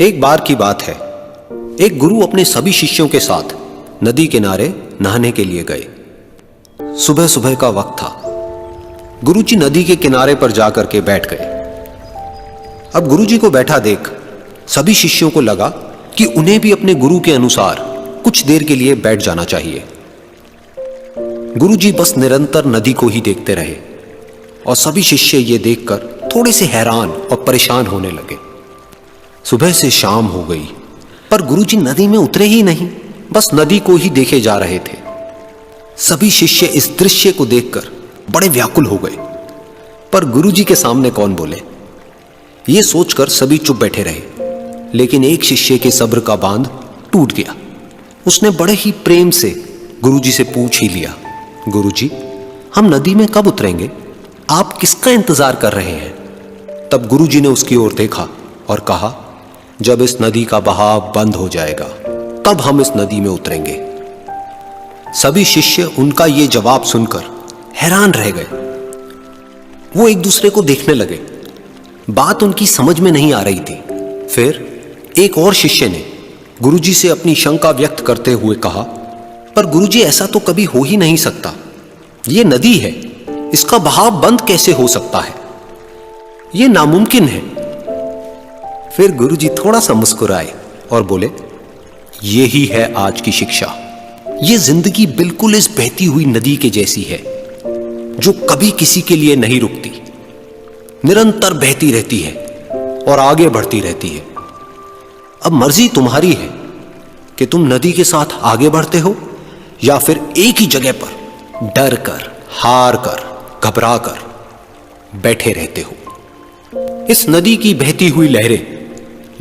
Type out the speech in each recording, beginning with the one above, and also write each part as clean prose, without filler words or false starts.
एक बार की बात है, एक गुरु अपने सभी शिष्यों के साथ नदी किनारे नहाने के लिए गए। सुबह सुबह का वक्त था। गुरुजी नदी के किनारे पर जाकर के बैठ गए। अब गुरुजी को बैठा देख सभी शिष्यों को लगा कि उन्हें भी अपने गुरु के अनुसार कुछ देर के लिए बैठ जाना चाहिए। गुरुजी बस निरंतर नदी को ही देखते रहे और सभी शिष्य ये देखकर थोड़े से हैरान और परेशान होने लगे। सुबह से शाम हो गई पर गुरुजी नदी में उतरे ही नहीं, बस नदी को ही देखे जा रहे थे। सभी शिष्य इस दृश्य को देखकर बड़े व्याकुल हो गए, पर गुरुजी के सामने कौन बोले, ये सोचकर सभी चुप बैठे रहे। लेकिन एक शिष्य के सब्र का बांध टूट गया। उसने बड़े ही प्रेम से गुरुजी से पूछ ही लिया, गुरुजी, हम नदी में कब उतरेंगे? आप किसका इंतजार कर रहे हैं? तब गुरुजी ने उसकी ओर देखा और कहा, जब इस नदी का बहाव बंद हो जाएगा तब हम इस नदी में उतरेंगे। सभी शिष्य उनका ये जवाब सुनकर हैरान रह गए। वो एक दूसरे को देखने लगे। बात उनकी समझ में नहीं आ रही थी। फिर एक और शिष्य ने गुरुजी से अपनी शंका व्यक्त करते हुए कहा, पर गुरुजी, ऐसा तो कभी हो ही नहीं सकता। ये नदी है, इसका बहाव बंद कैसे हो सकता है? ये नामुमकिन है। फिर गुरुजी थोड़ा सा मुस्कुराए और बोले, यही है आज की शिक्षा। ये जिंदगी बिल्कुल इस बहती हुई नदी के जैसी है जो कभी किसी के लिए नहीं रुकती, निरंतर बहती रहती है और आगे बढ़ती रहती है। अब मर्जी तुम्हारी है कि तुम नदी के साथ आगे बढ़ते हो या फिर एक ही जगह पर डर कर, हार कर, घबरा कर बैठे रहते हो। इस नदी की बहती हुई लहरें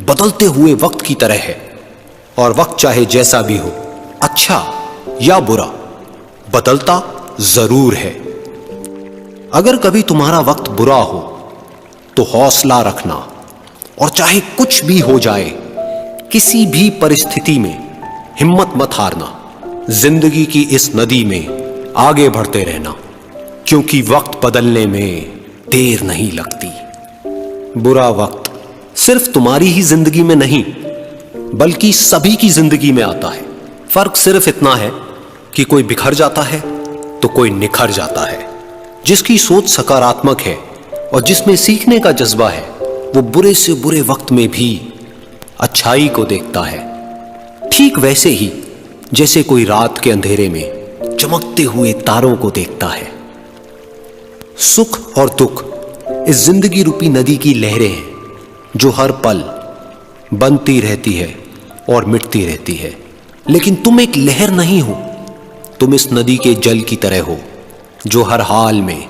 बदलते हुए वक्त की तरह है और वक्त चाहे जैसा भी हो, अच्छा या बुरा, बदलता जरूर है। अगर कभी तुम्हारा वक्त बुरा हो तो हौसला रखना और चाहे कुछ भी हो जाए, किसी भी परिस्थिति में हिम्मत मत हारना। जिंदगी की इस नदी में आगे बढ़ते रहना, क्योंकि वक्त बदलने में देर नहीं लगती। बुरा वक्त सिर्फ तुम्हारी ही जिंदगी में नहीं बल्कि सभी की जिंदगी में आता है। फर्क सिर्फ इतना है कि कोई बिखर जाता है तो कोई निखर जाता है। जिसकी सोच सकारात्मक है और जिसमें सीखने का जज्बा है, वो बुरे से बुरे वक्त में भी अच्छाई को देखता है। ठीक वैसे ही जैसे कोई रात के अंधेरे में चमकते हुए तारों को देखता है। सुख और दुख इस जिंदगी रूपी नदी की लहरें हैं जो हर पल बनती रहती है और मिटती रहती है। लेकिन तुम एक लहर नहीं हो, तुम इस नदी के जल की तरह हो जो हर हाल में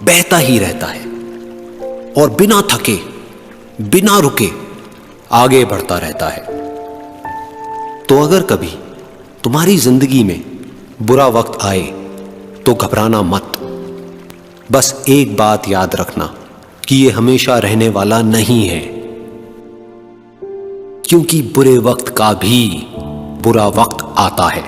बहता ही रहता है और बिना थके, बिना रुके आगे बढ़ता रहता है। तो अगर कभी तुम्हारी जिंदगी में बुरा वक्त आए तो घबराना मत। बस एक बात याद रखना कि ये हमेशा रहने वाला नहीं है, क्योंकि बुरे वक्त का भी बुरा वक्त आता है।